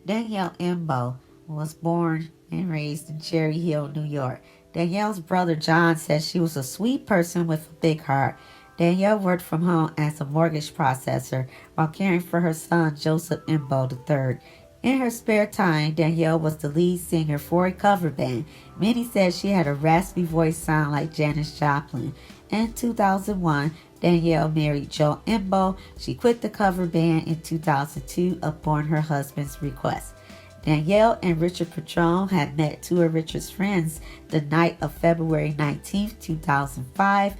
Danielle Imbo was born and raised in Cherry Hill, New York. Danielle's brother John says she was a sweet person with a big heart. Danielle worked from home as a mortgage processor while caring for her son Joseph Imbo III. In her spare time, Danielle was the lead singer for a cover band. Many said she had a raspy voice sound like Janis Joplin. In 2001, Danielle married Joe Imbo. She quit the cover band in 2002 upon her husband's request. Danielle and Richard Petrone had met two of Richard's friends the night of February 19, 2005.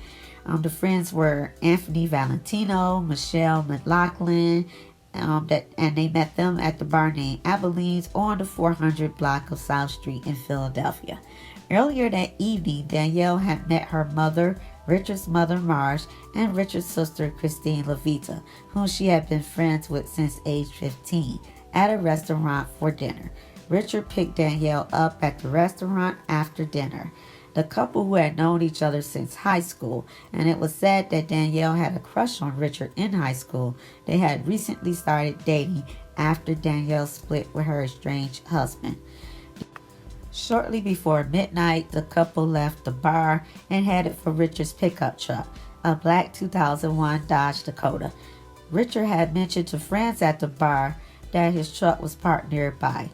The friends were Anthony Valentino, Michelle McLaughlin, and they met them at the bar named Abilene's on the 400 block of South Street in Philadelphia. Earlier that evening, Danielle had met her mother, Richard's mother Marge, and Richard's sister Christine Levita, whom she had been friends with since age 15, at a restaurant for dinner. Richard picked Danielle up at the restaurant after dinner. The couple who had known each other since high school, and it was said that Danielle had a crush on Richard in high school. They had recently started dating after Danielle split with her estranged husband. Shortly before midnight, the couple left the bar and headed for Richard's pickup truck, a black 2001 Dodge Dakota. Richard had mentioned to friends at the bar that his truck was parked nearby.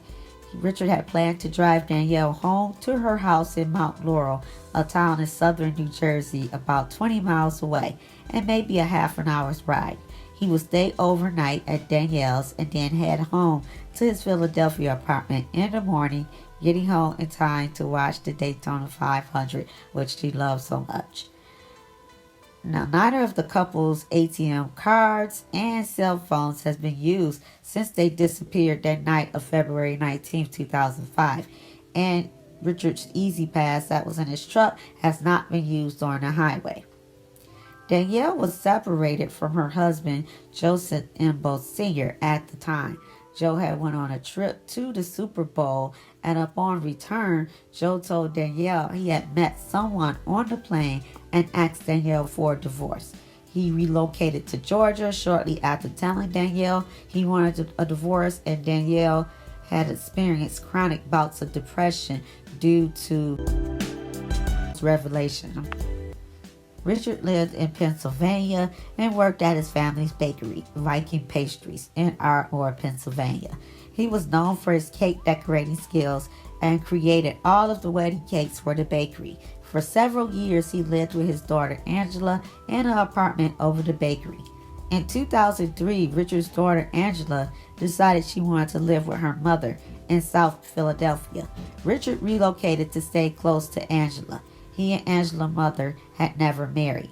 Richard had planned to drive Danielle home to her house in Mount Laurel, a town in southern New Jersey about 20 miles away, and maybe a half an hour's ride. He would stay overnight at Danielle's and then head home to his Philadelphia apartment in the morning, getting home in time to watch the Daytona 500, which she loved so much. Now, neither of the couple's ATM cards and cell phones has been used since they disappeared that night of February 19, 2005. And Richard's Easy Pass that was in his truck has not been used on the highway. Danielle was separated from her husband, Joseph Imbo Sr. at the time. Joe had went on a trip to the Super Bowl, and upon return, Joe told Danielle he had met someone on the plane and asked Danielle for a divorce. He relocated to Georgia shortly after telling Danielle he wanted a divorce, and Danielle had experienced chronic bouts of depression due to his revelation. Richard lived in Pennsylvania and worked at his family's bakery, Viking Pastries, in Ardmore, Pennsylvania. He was known for his cake decorating skills and created all of the wedding cakes for the bakery. For several years, he lived with his daughter Angela in an apartment over the bakery. In 2003, Richard's daughter Angela decided she wanted to live with her mother in South Philadelphia. Richard relocated to stay close to Angela. He and Angela's mother had never married.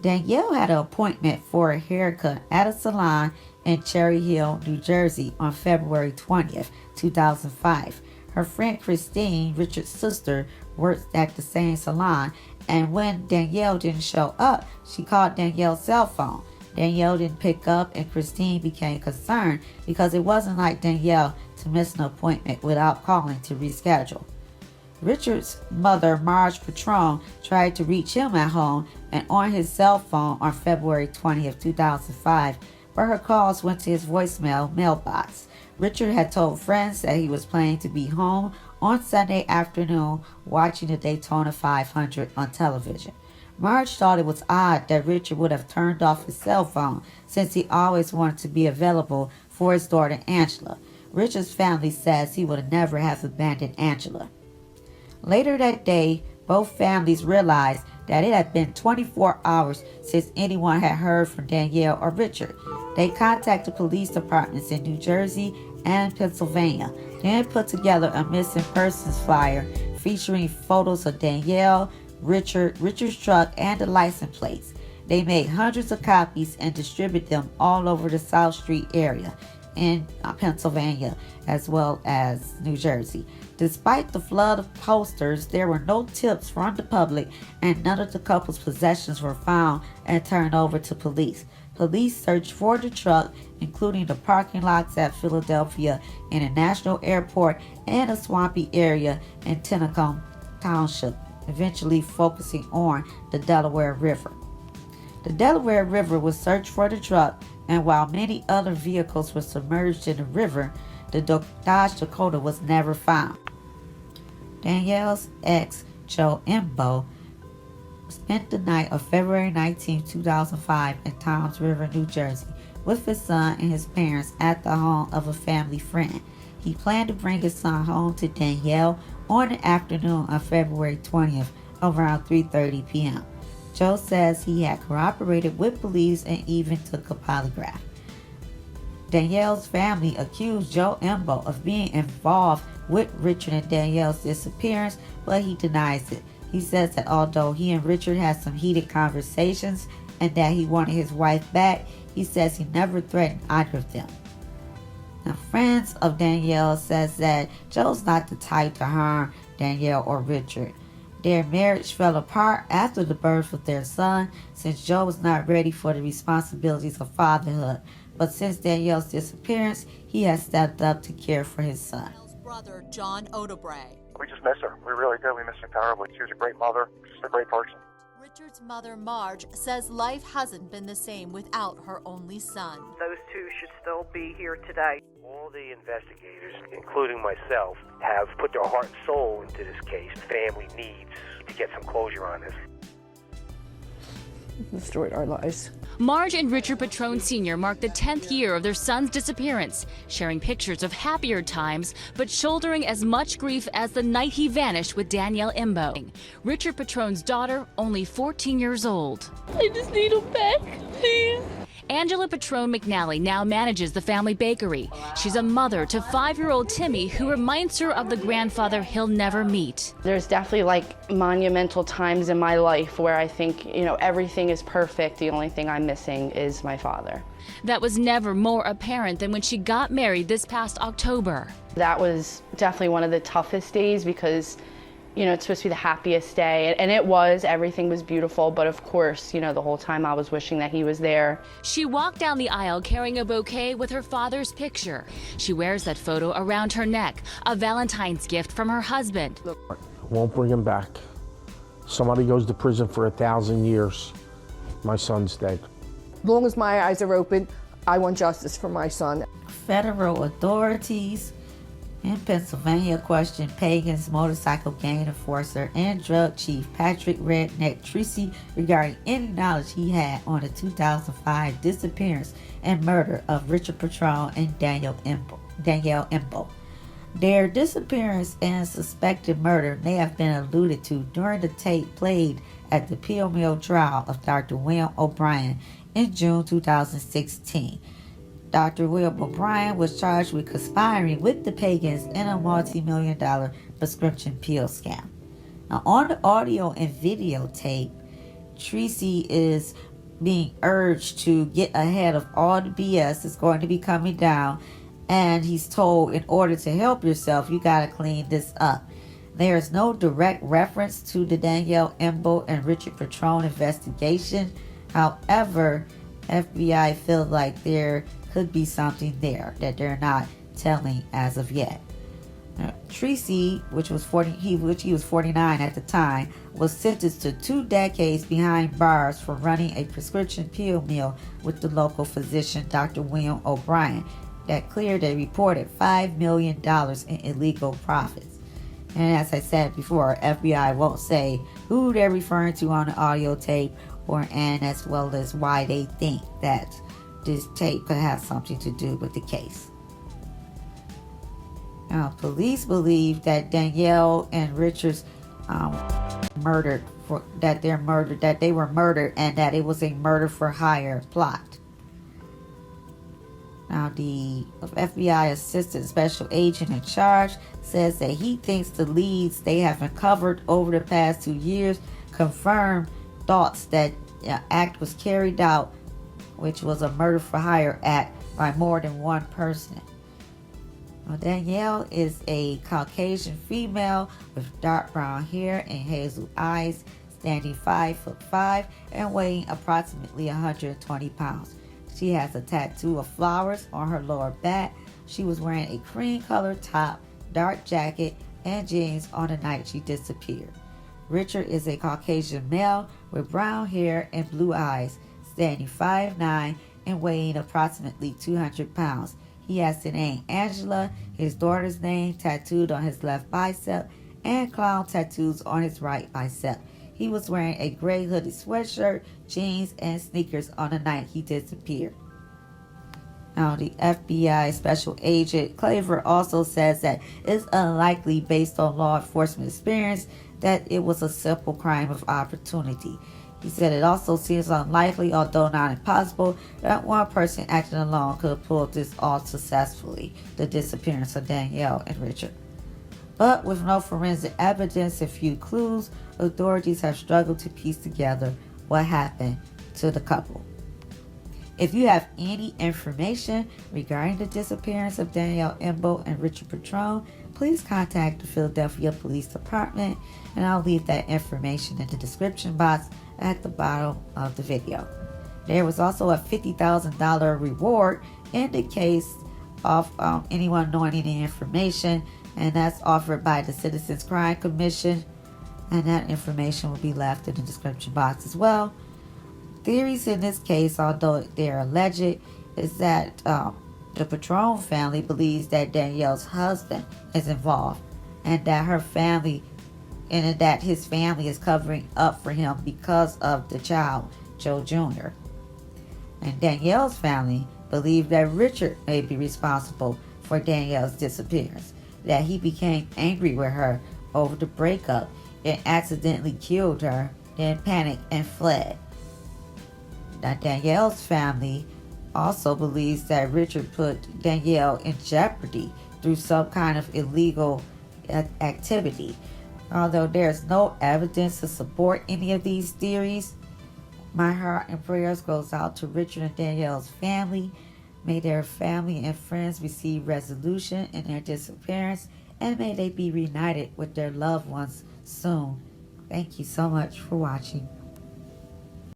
Danielle had an appointment for a haircut at a salon in Cherry Hill, New Jersey on February 20th, 2005. Her friend Christine, Richard's sister, worked at the same salon, and when Danielle didn't show up, she called Danielle's cell phone. Danielle didn't pick up, and Christine became concerned because it wasn't like Danielle to miss an appointment without calling to reschedule. Richard's mother, Marge Petrone, tried to reach him at home and on his cell phone on February 20th, 2005, but her calls went to his voicemail mailbox. Richard had told friends that he was planning to be home on Sunday afternoon watching the Daytona 500 on television. Marge thought it was odd that Richard would have turned off his cell phone since he always wanted to be available for his daughter Angela. Richard's family says he would never have abandoned Angela. Later that day, both families realized that it had been 24 hours since anyone had heard from Danielle or Richard. They contacted police departments in New Jersey and Pennsylvania, then put together a missing persons flyer featuring photos of Danielle, Richard's truck, and the license plates. They made hundreds of copies and distributed them all over the South Street area in Pennsylvania as well as New Jersey. Despite the flood of posters, there were no tips from the public, and none of the couple's possessions were found and turned over to police. Police searched for the truck, including the parking lots at Philadelphia International Airport and a swampy area in Tenacombe Township, eventually focusing on the Delaware River. The Delaware River was searched for the truck, and while many other vehicles were submerged in the river, The Dodge Dakota was never found. Danielle's ex, Joe Imbo, spent the night of February 19, 2005 in Toms River, New Jersey, with his son and his parents at the home of a family friend. He planned to bring his son home to Danielle on the afternoon of February 20th around 3:30 p.m. Joe says he had cooperated with police and even took a polygraph. Danielle's family accused Joe Imbo of being involved with Richard and Danielle's disappearance, but he denies it. He says that although he and Richard had some heated conversations and that he wanted his wife back, he says he never threatened either of them. Now, friends of Danielle says that Joe's not the type to harm Danielle or Richard. Their marriage fell apart after the birth of their son, since Joe was not ready for the responsibilities of fatherhood. But since Danielle's disappearance, he has stepped up to care for his son. Brother John Odobray. We just miss her. We really do. We miss her terribly. She was a great mother, just a great person. Richard's mother, Marge, says life hasn't been the same without her only son. Those two should still be here today. All the investigators, including myself, have put their heart and soul into this case. Family needs to get some closure on this. Destroyed our lives. Marge and Richard Petrone Sr. marked the 10th year of their son's disappearance, sharing pictures of happier times, but shouldering as much grief as the night he vanished with Danielle Imbo. Richard Petrone's daughter, only 14 years old. I just need him back, please. Angela Petrone McNally now manages the family bakery. She's a mother to 5-year-old Timmy, who reminds her of the grandfather he'll never meet. There's definitely like monumental times in my life where I think, everything is perfect. The only thing I'm missing is my father. That was never more apparent than when she got married this past October. That was definitely one of the toughest days because it's supposed to be the happiest day, and it was. Everything was beautiful, but of course, the whole time I was wishing that he was there. She walked down the aisle carrying a bouquet with her father's picture. She wears that photo around her neck, a Valentine's gift from her husband. Won't bring him back. Somebody goes to prison for 1,000 years. My son's dead. As long as my eyes are open, I want justice for my son. Federal authorities in Pennsylvania questioned Pagan's motorcycle gang enforcer and drug chief Patrick Redneck Tracy regarding any knowledge he had on the 2005 disappearance and murder of Richard Petrone and Danielle Imbo. Their disappearance and suspected murder may have been alluded to during the tape played at the Peel Mill trial of Dr. William O'Brien in June 2016. Dr. William O'Brien was charged with conspiring with the Pagans in a multi-million-dollar prescription pill scam. Now, on the audio and videotape, Tracy is being urged to get ahead of all the BS that's going to be coming down, and he's told, in order to help yourself, you got to clean this up. There is no direct reference to the Danielle Imbo and Richard Petrone investigation. However, FBI feels like there could be something there that they're not telling as of yet. Tracy, he was 49 at the time, was sentenced to 2 decades behind bars for running a prescription pill mill with the local physician, Dr. William O'Brien, that cleared a reported $5 million in illegal profits. And as I said before, FBI won't say who they're referring to on the audio tape, and as well as why they think that this tape could have something to do with the case. Now, police believe that Danielle and Richard's they were murdered, and that it was a murder for hire plot. Now, the FBI assistant special agent in charge says that he thinks the leads they have uncovered over the past 2 years confirm thoughts that the act was carried out, which was a murder for hire act by more than one person. Now, Danielle is a Caucasian female with dark brown hair and hazel eyes, standing 5'5" and weighing approximately 120 pounds. She has a tattoo of flowers on her lower back. She was wearing a cream-colored top, dark jacket, and jeans on the night she disappeared. Richard is a Caucasian male with brown hair and blue eyes, standing 5'9" and weighing approximately 200 pounds. He has the name Angela, his daughter's name tattooed on his left bicep, and clown tattoos on his right bicep. He was wearing a gray hooded sweatshirt, jeans, and sneakers on the night he disappeared. Now, the FBI Special Agent Claver also says that it's unlikely, based on law enforcement experience, that it was a simple crime of opportunity. He said it also seems unlikely, although not impossible, that one person acting alone could have pulled this off successfully, the disappearance of Danielle and Richard. But with no forensic evidence and few clues, authorities have struggled to piece together what happened to the couple. If you have any information regarding the disappearance of Danielle Imbo and Richard Petrone, please contact the Philadelphia Police Department, and I'll leave that information in the description box at the bottom of the video. There was also a $50,000 reward in the case of anyone knowing any information, and that's offered by the Citizens Crime Commission, and that information will be left in the description box as well. Theories in this case, although they're alleged, is that the Petrone family believes that Danielle's husband is involved, and that his family is covering up for him because of the child, Joe Jr. And Danielle's family believe that Richard may be responsible for Danielle's disappearance, that he became angry with her over the breakup and accidentally killed her, then panicked and fled. Now, Danielle's family also believes that Richard put Danielle in jeopardy through some kind of illegal activity. Although there's no evidence to support any of these theories, my heart and prayers goes out to Richard and Danielle's family. May their family and friends receive resolution in their disappearance, and may they be reunited with their loved ones soon. Thank you so much for watching.